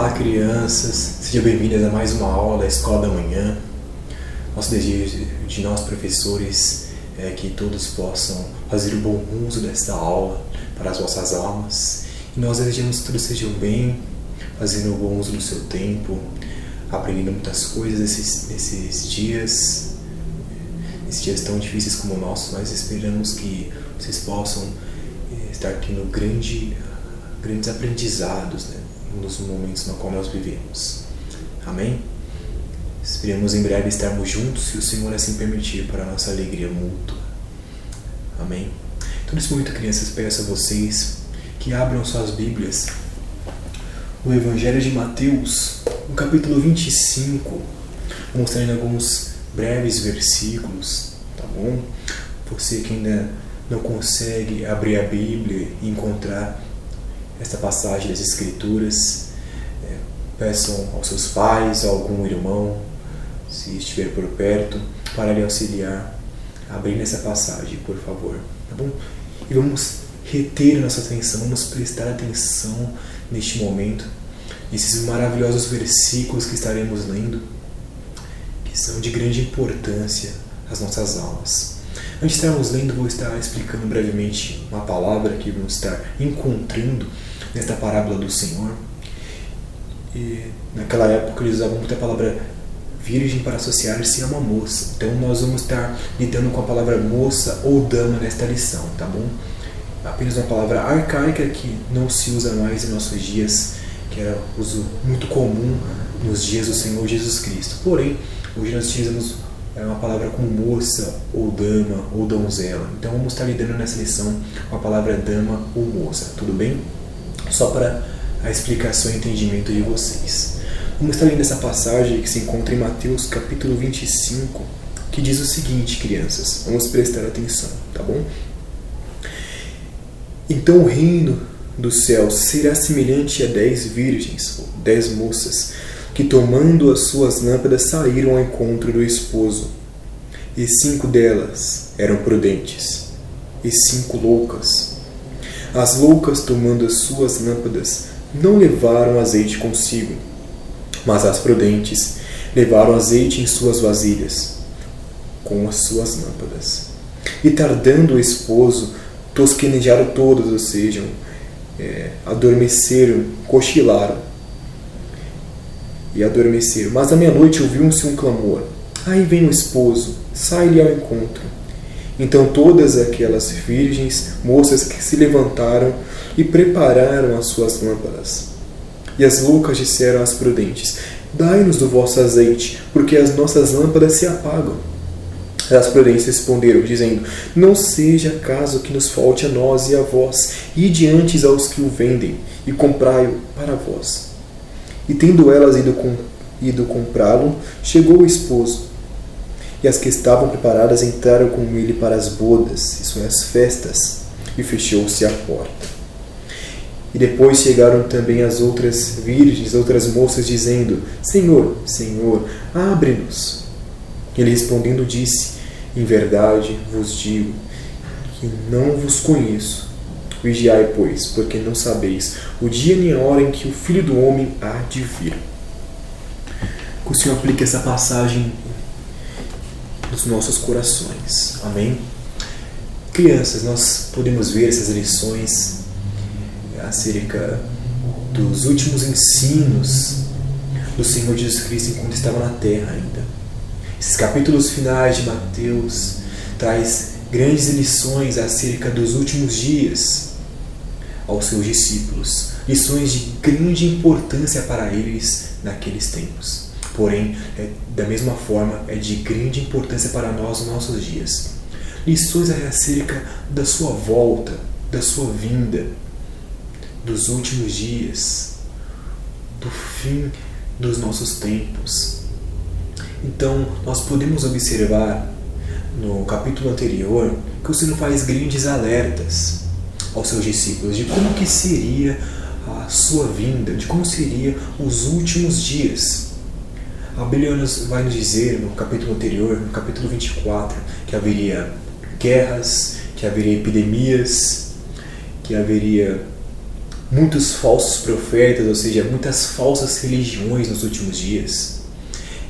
Olá, crianças, sejam bem-vindas a mais uma aula da Escola da Manhã. Nosso desejo de nós, professores, é que todos possam fazer o bom uso desta aula para as vossas almas. E nós desejamos que todos sejam bem, fazendo o bom uso do seu tempo, aprendendo muitas coisas nesses dias tão difíceis como o nosso. Nós esperamos que vocês possam estar tendo grandes aprendizados, né, nos momentos no qual nós vivemos. Amém? Esperamos em breve estarmos juntos, se o Senhor assim permitir, para a nossa alegria mútua. Amém? Então, nesse momento, crianças, peço a vocês que abram suas Bíblias no Evangelho de Mateus, no capítulo 25. Vou mostrar alguns breves versículos, tá bom? Você que ainda não consegue abrir a Bíblia e encontrar esta passagem das Escrituras, peçam aos seus pais, a algum irmão, se estiver por perto, para lhe auxiliar a abrir essa passagem, por favor, tá bom? E vamos reter a nossa atenção, vamos prestar atenção neste momento, nesses maravilhosos versículos que estaremos lendo, que são de grande importância às nossas almas. Antes de estarmos lendo, vou estar explicando brevemente uma palavra que vamos estar encontrando nesta parábola do Senhor. E naquela época eles usavam muita palavra virgem para associar-se a uma moça. Então nós vamos estar lidando com a palavra moça ou dama nesta lição, tá bom? Apenas uma palavra arcaica que não se usa mais em nossos dias, que era uso muito comum nos dias do Senhor Jesus Cristo. Porém, hoje nós utilizamos uma palavra como moça, ou dama, ou donzela. Então vamos estar lidando nessa lição com a palavra dama ou moça, tudo bem? Só para a explicação e entendimento de vocês. Vamos estar lendo essa passagem que se encontra em Mateus capítulo 25, que diz o seguinte, crianças, vamos prestar atenção, tá bom? Então o reino dos céus será semelhante a 10 virgens, ou 10 moças, que tomando as suas lâmpadas saíram ao encontro do esposo. E 5 delas eram prudentes, e 5 loucas. As loucas, tomando as suas lâmpadas, não levaram azeite consigo, mas as prudentes levaram azeite em suas vasilhas, com as suas lâmpadas. E tardando o esposo, tosquenejaram todas, ou seja, adormeceram, cochilaram e adormeceram. Mas à meia-noite ouviu-se um clamor: aí vem o esposo, sai-lhe ao encontro. Então todas aquelas virgens moças que se levantaram e prepararam as suas lâmpadas. E as loucas disseram às prudentes: dai-nos do vosso azeite, porque as nossas lâmpadas se apagam. As prudentes responderam, dizendo: não seja caso que nos falte a nós e a vós, ide antes aos que o vendem, e comprai-o para vós. E tendo elas ido comprá-lo, chegou o esposo. E as que estavam preparadas entraram com ele para as bodas, isso é, as festas, e fechou-se a porta. E depois chegaram também as outras virgens, outras moças, dizendo: Senhor, Senhor, abre-nos. Ele respondendo disse: em verdade vos digo que não vos conheço. Vigiai, pois, porque não sabeis o dia nem a hora em que o Filho do Homem há de vir. Que o Senhor aplique essa passagem nos nossos corações. Amém? Crianças, nós podemos ver essas lições acerca dos últimos ensinos do Senhor Jesus Cristo enquanto estava na terra ainda. Esses capítulos finais de Mateus traz grandes lições acerca dos últimos dias aos seus discípulos. Lições de grande importância para eles naqueles tempos. Porém, da mesma forma, é de grande importância para nós nos nossos dias. Lições acerca da sua volta, da sua vinda, dos últimos dias, do fim dos nossos tempos. Então, nós podemos observar no capítulo anterior que o Senhor faz grandes alertas aos seus discípulos de como que seria a sua vinda, de como seriam os últimos dias. A Bíblia vai nos dizer no capítulo anterior, no capítulo 24, que haveria guerras, que haveria epidemias, que haveria muitos falsos profetas, ou seja, muitas falsas religiões nos últimos dias.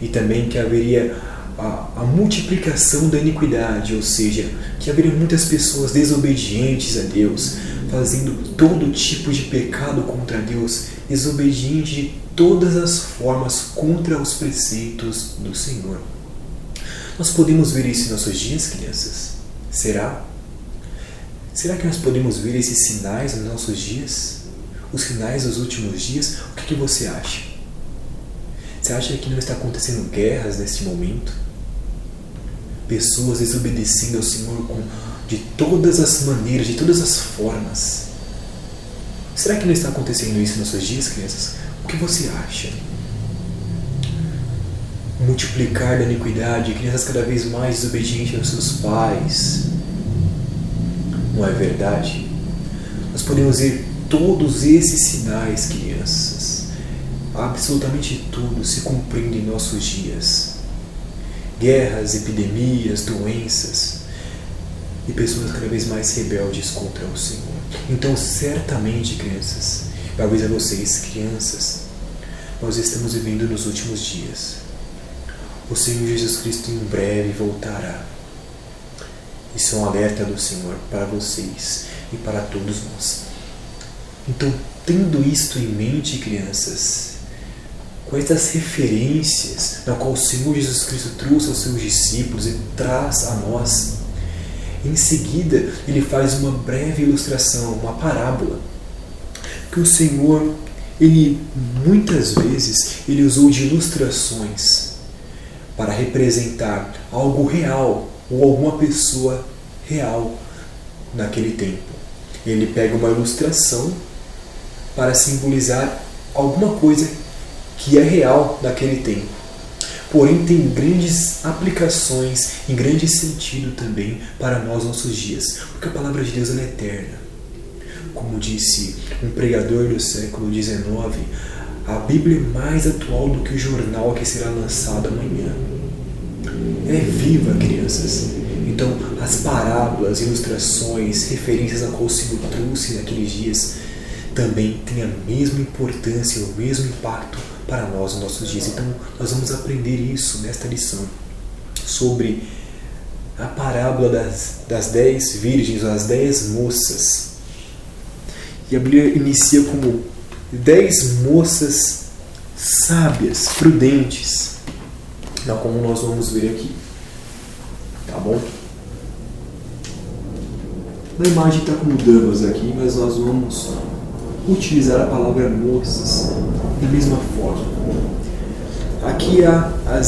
E também que haveria a multiplicação da iniquidade, ou seja, que haveria muitas pessoas desobedientes a Deus, fazendo todo tipo de pecado contra Deus, desobediente de todas as formas contra os preceitos do Senhor. Nós podemos ver isso em nossos dias, crianças? Será? Será que nós podemos ver esses sinais nos nossos dias? Os sinais dos últimos dias? O que você acha? Você acha que não está acontecendo guerras neste momento? Pessoas desobedecendo ao Senhor de todas as maneiras, de todas as formas. Será que não está acontecendo isso nos nossos dias, crianças? O que você acha? Multiplicar da iniquidade, crianças cada vez mais desobedientes aos seus pais. Não é verdade? Nós podemos ver todos esses sinais, crianças. Absolutamente tudo se cumprindo em nossos dias. Guerras, epidemias, doenças e pessoas cada vez mais rebeldes contra o Senhor. Então, certamente, crianças, talvez a vocês, crianças, nós estamos vivendo nos últimos dias. O Senhor Jesus Cristo em breve voltará. Isso é um alerta do Senhor para vocês e para todos nós. Então, tendo isto em mente, crianças, com estas referências na qual o Senhor Jesus Cristo trouxe aos seus discípulos e traz a nós, em seguida ele faz uma breve ilustração, uma parábola, que o Senhor, ele muitas vezes ele usou de ilustrações para representar algo real ou alguma pessoa real naquele tempo. Ele pega uma ilustração para simbolizar alguma coisa que é real naquele tempo. Porém, tem grandes aplicações e grande sentido também para nós nossos dias, porque a palavra de Deus ela é eterna. Como disse um pregador do século XIX, a Bíblia é mais atual do que o jornal que será lançado amanhã. Ela é viva, crianças. Então, as parábolas, ilustrações, referências a qual o Senhor trouxe naqueles dias também têm a mesma importância, o mesmo impacto para nós nos nossos dias. Então, nós vamos aprender isso nesta lição, sobre a parábola das 10 virgens, as 10 moças. E a Bíblia inicia como 10 moças sábias, prudentes, como nós vamos ver aqui. Tá bom? Na imagem está como damas aqui, mas nós vamos utilizar a palavra moças da mesma forma. Aqui há a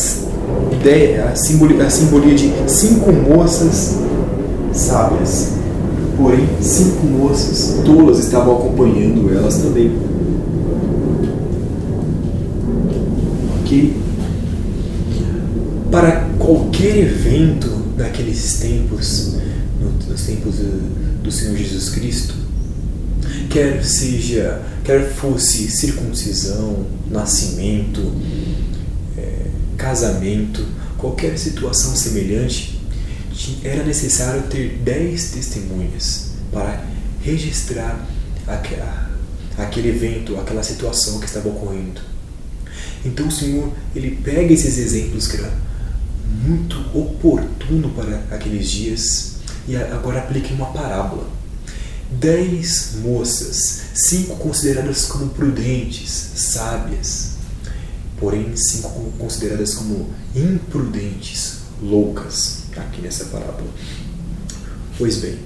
simbolia de 5 moças sábias. Porém, 5 moças tolas estavam acompanhando elas também. Ok? Para qualquer evento naqueles tempos, nos tempos do Senhor Jesus Cristo, quer fosse circuncisão, nascimento, casamento, qualquer situação semelhante, era necessário ter 10 testemunhas para registrar aquele evento, aquela situação que estava ocorrendo. Então o Senhor, ele pega esses exemplos que eram muito oportuno para aqueles dias e agora aplica em uma parábola. 10 moças, 5 consideradas como prudentes, sábias, porém 5 consideradas como imprudentes, loucas, aqui nessa parábola. Pois bem,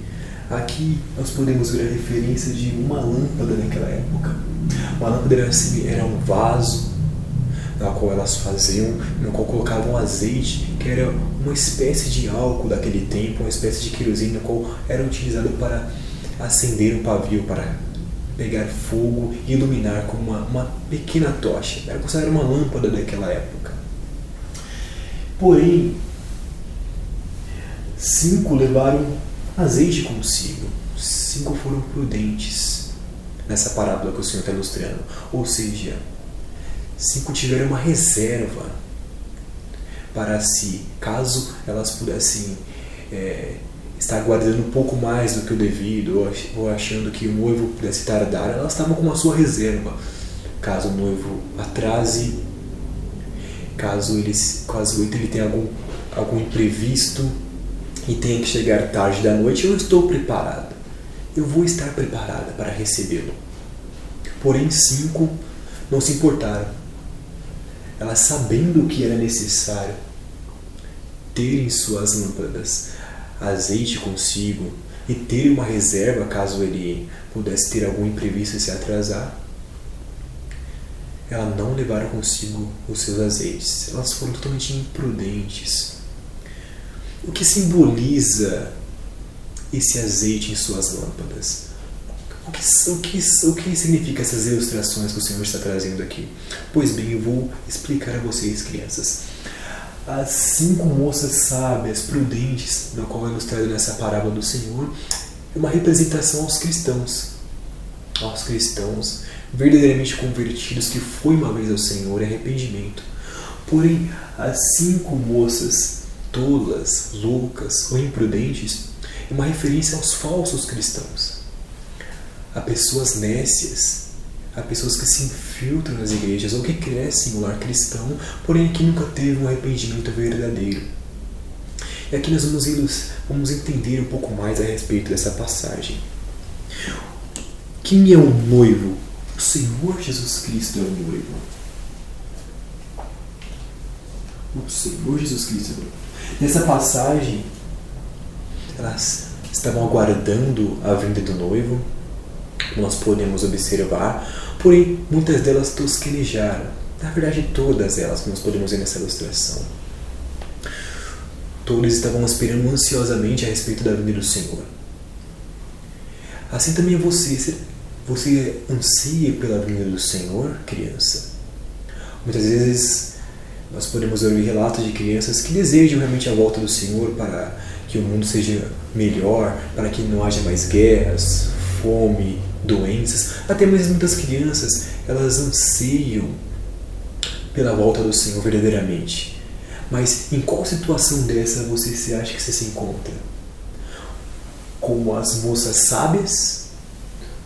aqui nós podemos ver a referência de uma lâmpada naquela época. Uma lâmpada era um vaso na qual elas faziam, no qual colocavam azeite, que era uma espécie de álcool daquele tempo, uma espécie de querosene, na qual era utilizado para acender um pavio, para pegar fogo e iluminar como uma pequena tocha. Era considerada uma lâmpada daquela época. Porém, 5 levaram azeite consigo. 5 foram prudentes nessa parábola que o Senhor está ilustrando. Ou seja, 5 tiveram uma reserva para si, caso elas pudessem estar aguardando um pouco mais do que o devido, ou achando que o noivo pudesse tardar, elas estavam com uma sua reserva. Caso o noivo atrase, caso ele tenha algum imprevisto e tenha que chegar tarde da noite, eu estou preparada. Eu vou estar preparada para recebê-lo. Porém, 5 não se importaram. Elas, sabendo que era necessário terem suas lâmpadas azeite consigo e ter uma reserva caso ele pudesse ter algum imprevisto e se atrasar, elas não levaram consigo os seus azeites. Elas foram totalmente imprudentes. O que simboliza esse azeite em suas lâmpadas? O que significa essas ilustrações que o Senhor está trazendo aqui? Pois bem, eu vou explicar a vocês, crianças. As 5 moças sábias, prudentes, na qual é ilustrado nessa parábola do Senhor, é uma representação aos cristãos verdadeiramente convertidos, que foi uma vez ao Senhor em arrependimento. Porém, as 5 moças tolas, loucas ou imprudentes é uma referência aos falsos cristãos, a pessoas nécias, a pessoas que se infiltram nas igrejas ou que crescem no lar cristão, porém que nunca teve um arrependimento verdadeiro. E aqui nós vamos entender um pouco mais a respeito dessa passagem. Quem é o noivo? O Senhor Jesus Cristo é o noivo. O Senhor Jesus Cristo é o noivo. Nessa passagem, elas estavam aguardando a vinda do noivo, nós podemos observar, porém muitas delas tosquenejaram. Na verdade, todas elas, que nós podemos ver nessa ilustração. Todos estavam esperando ansiosamente a respeito da vinda do Senhor. Assim também você ansia pela vinda do Senhor, criança? Muitas vezes nós podemos ouvir relatos de crianças que desejam realmente a volta do Senhor para que o mundo seja melhor, para que não haja mais guerras, fome, doenças. Até mesmo muitas crianças, elas anseiam pela volta do Senhor verdadeiramente. Mas em qual situação dessa você se acha que você se encontra? Como as moças sábias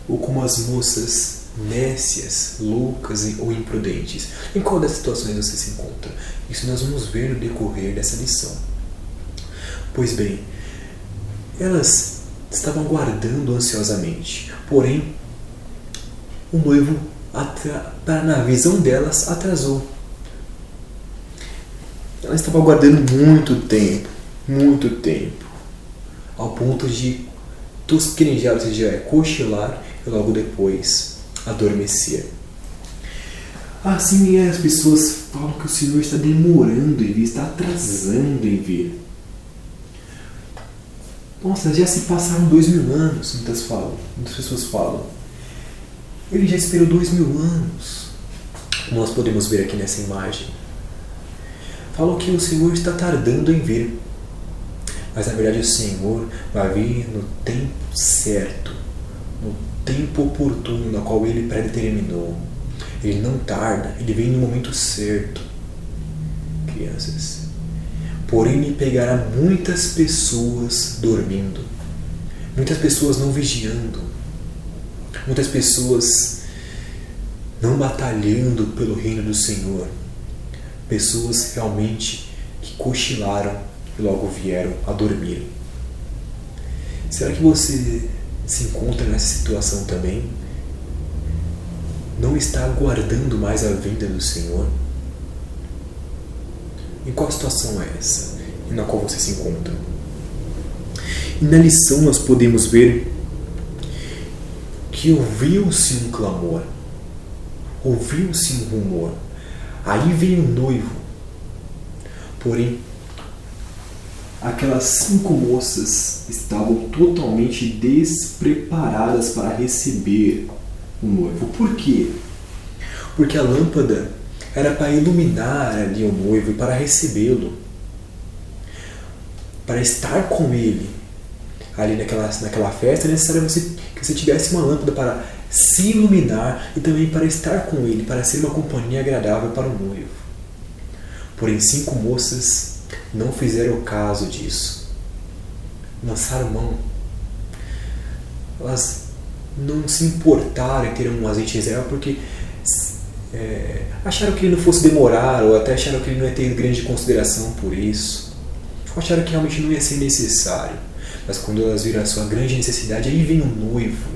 ou como as moças nécias, loucas ou imprudentes? Em qual das situações você se encontra? Isso nós vamos ver no decorrer dessa lição. Pois bem, elas estavam aguardando ansiosamente, porém o noivo, na visão delas, atrasou. Elas estavam aguardando muito tempo, ao ponto de tosquenejar, ou seja, cochilar e logo depois adormecer. Assim as pessoas falam que o Senhor está demorando em vir, está atrasando em vir. Nossa, já se passaram 2000 anos, muitas pessoas falam. Ele já esperou 2000 anos. Como nós podemos ver aqui nessa imagem. Falam que o Senhor está tardando em vir. Mas na verdade o Senhor vai vir no tempo certo, no tempo oportuno, na qual Ele predeterminou. Ele não tarda, Ele vem no momento certo. Crianças. Porém, Ele pegará muitas pessoas dormindo, muitas pessoas não vigiando, muitas pessoas não batalhando pelo reino do Senhor, pessoas realmente que cochilaram e logo vieram a dormir. Será que você se encontra nessa situação também? Não está aguardando mais a vinda do Senhor? Em qual situação é essa e na qual você se encontra? E na lição nós podemos ver que ouviu-se um clamor, ouviu-se um rumor. Aí veio o noivo. Porém, aquelas 5 moças estavam totalmente despreparadas para receber o noivo. Por quê? Porque a lâmpada era para iluminar ali o noivo e para recebê-lo, para estar com ele. Ali naquela festa é necessário que você tivesse uma lâmpada para se iluminar e também para estar com ele, para ser uma companhia agradável para o noivo. Porém, 5 moças não fizeram caso disso. lançaram mão. Elas não se importaram em ter um azeite reserva porque acharam que ele não fosse demorar, ou até acharam que ele não ia ter grande consideração por isso, ou acharam que realmente não ia ser necessário. Mas quando elas viram a sua grande necessidade, aí vem o noivo,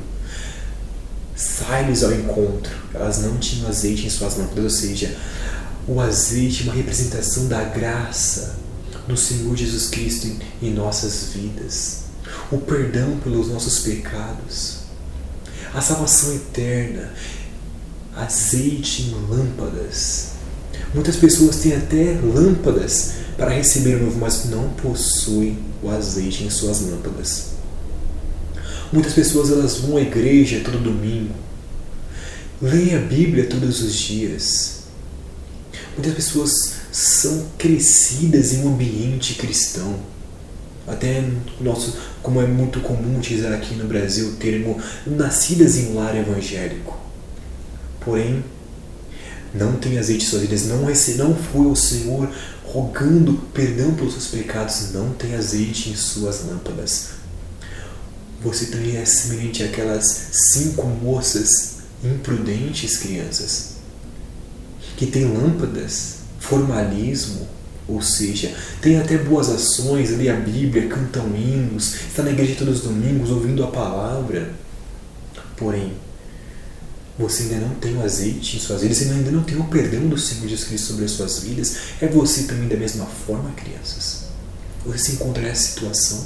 sai-lhes ao encontro. Elas não tinham azeite em suas lâmpadas, ou seja, o azeite é uma representação da graça do Senhor Jesus Cristo em nossas vidas, o perdão pelos nossos pecados, a salvação eterna, azeite em lâmpadas. Muitas pessoas têm até lâmpadas para receber o noivo, mas não possuem o azeite em suas lâmpadas. Muitas pessoas elas vão à igreja todo domingo, leem a Bíblia todos os dias. Muitas pessoas são crescidas em um ambiente cristão. Até como é muito comum utilizar aqui no Brasil o termo nascidas em um lar evangélico. Porém, não tem azeite em suas vidas, não foi o Senhor rogando perdão pelos seus pecados, não tem azeite em suas lâmpadas. Você também é semelhante àquelas 5 moças imprudentes, crianças, que têm lâmpadas, formalismo, ou seja, tem até boas ações, lê a Bíblia, cantam hinos, está na igreja todos os domingos ouvindo a palavra. Porém, você ainda não tem o azeite em suas vidas, você ainda não tem o perdão do Senhor Jesus Cristo sobre as suas vidas. É você também da mesma forma, crianças? Você se encontra nessa situação?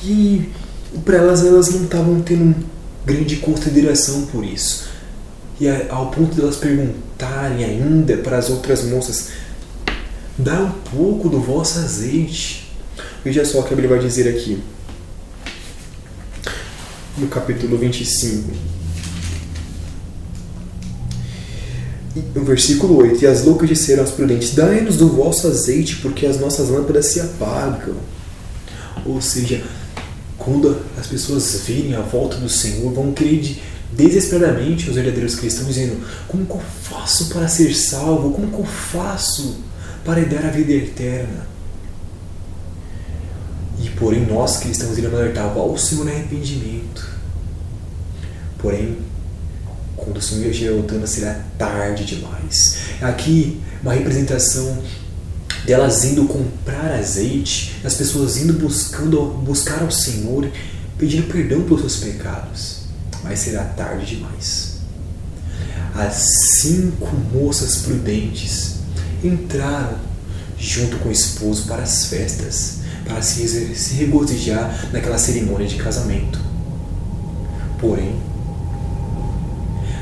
E para elas não estavam tendo grande consideração por isso. E ao ponto de elas perguntarem ainda para as outras moças: dá um pouco do vosso azeite. Veja só o que a Bíblia vai dizer aqui. No capítulo 25. No versículo 8. E as loucas disseram aos prudentes: dai-nos do vosso azeite, porque as nossas lâmpadas se apagam. Ou seja, quando as pessoas virem a volta do Senhor, vão querer desesperadamente os verdadeiros cristãos, dizendo: como que eu faço para ser salvo? Como que eu faço para herdar a vida eterna? E porém nós cristãos iremos alertar ao Senhor no arrependimento. Porém, quando o Senhor estiver voltando, será tarde demais. Aqui uma representação delas indo comprar azeite, as pessoas indo buscar ao Senhor, pedindo perdão pelos seus pecados. Mas será tarde demais. As 5 moças prudentes entraram junto com o esposo para as festas, para se regozijar naquela cerimônia de casamento. Porém,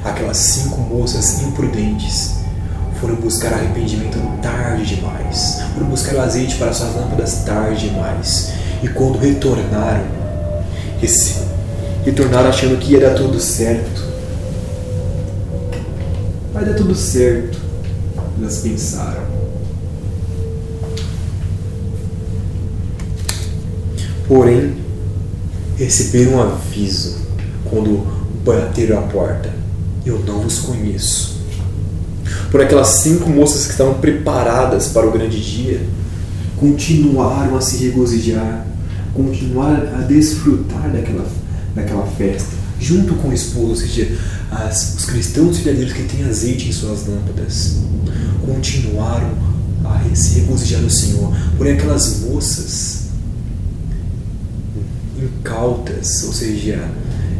aquelas 5 moças imprudentes foram buscar arrependimento tarde demais, foram buscar o azeite para suas lâmpadas tarde demais. E quando retornaram achando que ia dar tudo certo. Vai dar tudo certo, elas pensaram. Porém, receberam um aviso quando bateram a porta: eu não vos conheço. Por aquelas 5 moças que estavam preparadas para o grande dia, continuaram a se regozijar, continuaram a desfrutar daquela festa, junto com o esposo, ou seja, os cristãos verdadeiros que têm azeite em suas lâmpadas, continuaram a se regozijar no Senhor. Porém, aquelas moças incautas, ou seja,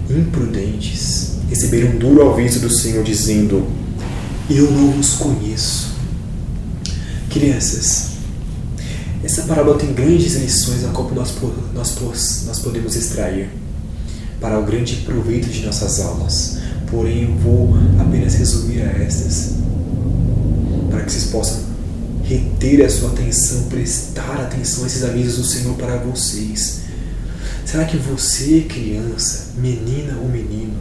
imprudentes, receberam um duro aviso do Senhor dizendo: eu não vos conheço. Crianças, essa parábola tem grandes lições a qual nós podemos extrair para o grande proveito de nossas almas. Porém, eu vou apenas resumir a estas, para que vocês possam reter a sua atenção, prestar atenção a esses avisos do Senhor para vocês. Será que você, criança, menina ou menino,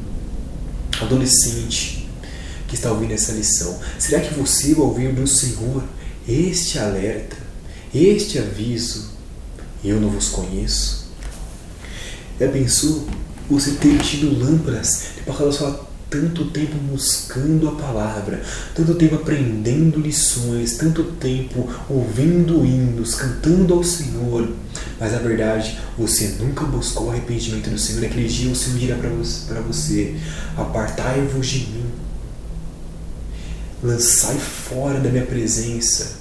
adolescente, que está ouvindo essa lição, será que você vai ouvir do Senhor este alerta, este aviso: eu não vos conheço? Já pensou você ter tido lâmpadas, ter passado a sua tanto tempo buscando a palavra, tanto tempo aprendendo lições, tanto tempo ouvindo hinos, cantando ao Senhor, mas na verdade você nunca buscou o arrependimento do Senhor. Naquele dia o Senhor dirá para você: apartai-vos de mim, lançai fora da minha presença,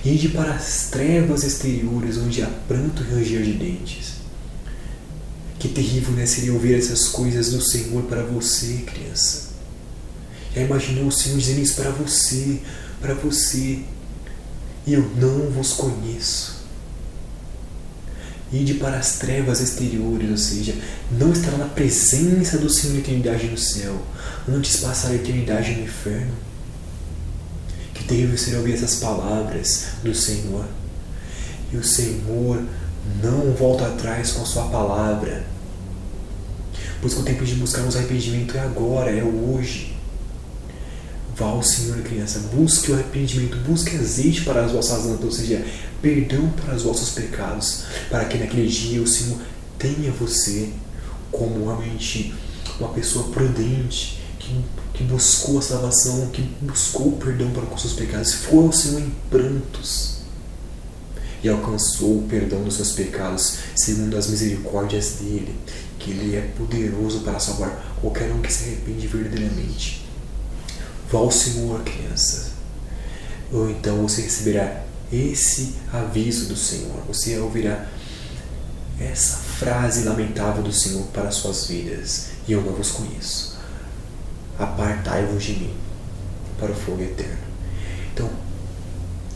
e ide para as trevas exteriores, onde há pranto e ranger de dentes. Que terrível, né, seria ouvir essas coisas do Senhor para você, criança. Já imaginou o Senhor dizendo isso para você? Para você. E eu não vos conheço. Ide para as trevas exteriores, ou seja, não estará na presença do Senhor na eternidade no céu, antes passar a eternidade no inferno. Que terrível seria ouvir essas palavras do Senhor. E o Senhor não volta atrás com a sua palavra, pois que o tempo de buscarmos arrependimento é agora, é hoje. Vá ao Senhor, criança, busque o arrependimento, busque azeite para as vossas lampas, ou seja, perdão para os vossos pecados, para que naquele dia o Senhor tenha você como realmente uma pessoa prudente, que buscou a salvação, que buscou o perdão para os seus pecados, foi ao Senhor em prantos e alcançou o perdão dos seus pecados segundo as misericórdias dele, que ele é poderoso para salvar qualquer um que se arrepende verdadeiramente. Vá ao Senhor, criança, ou então você receberá esse aviso do Senhor, você ouvirá essa frase lamentável do Senhor para as suas vidas: e eu não vos conheço, apartai-vos de mim para o fogo eterno. Então,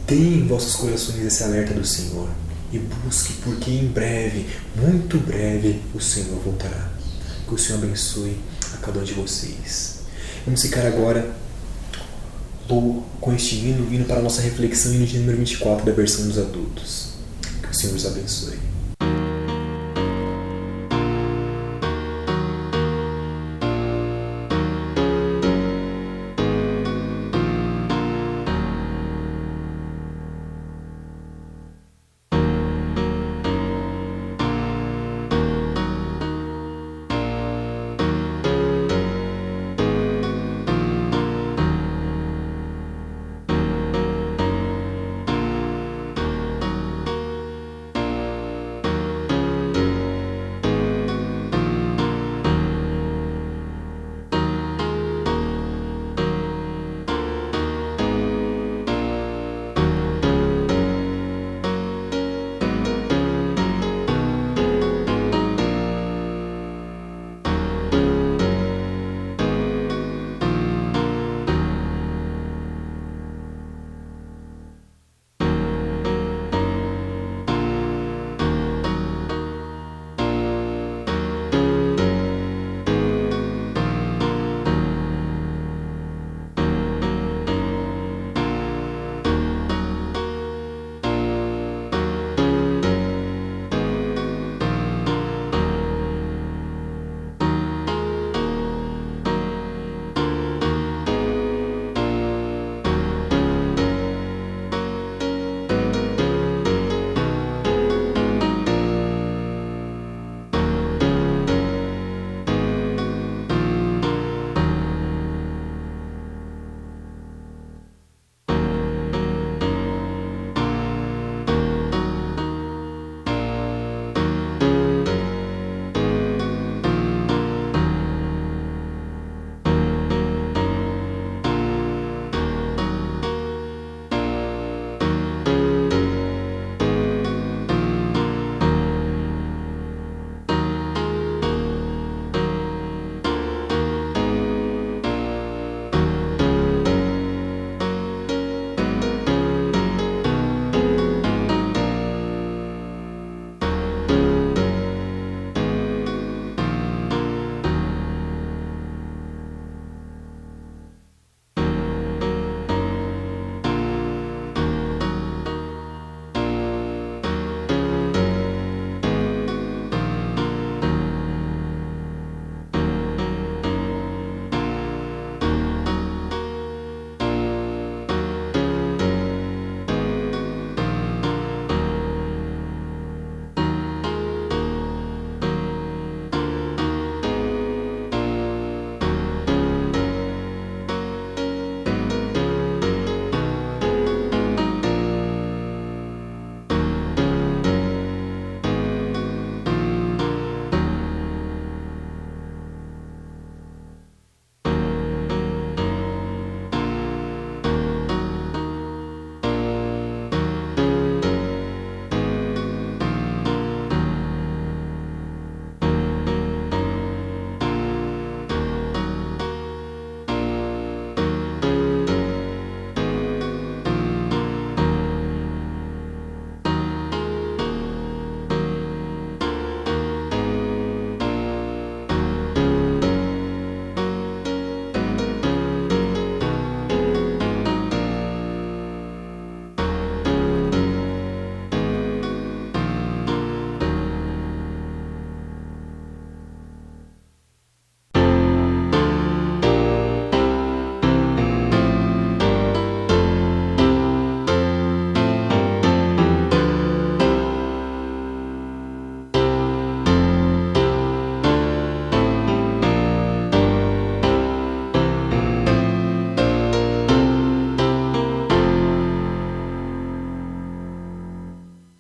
tenha em vossos corações esse alerta do Senhor e busque, porque em breve, muito breve, o Senhor voltará. Que o Senhor abençoe a cada um de vocês. Vamos ficar agora com este hino, vindo para a nossa reflexão, hino de número 24 da versão dos adultos. Que o Senhor os abençoe.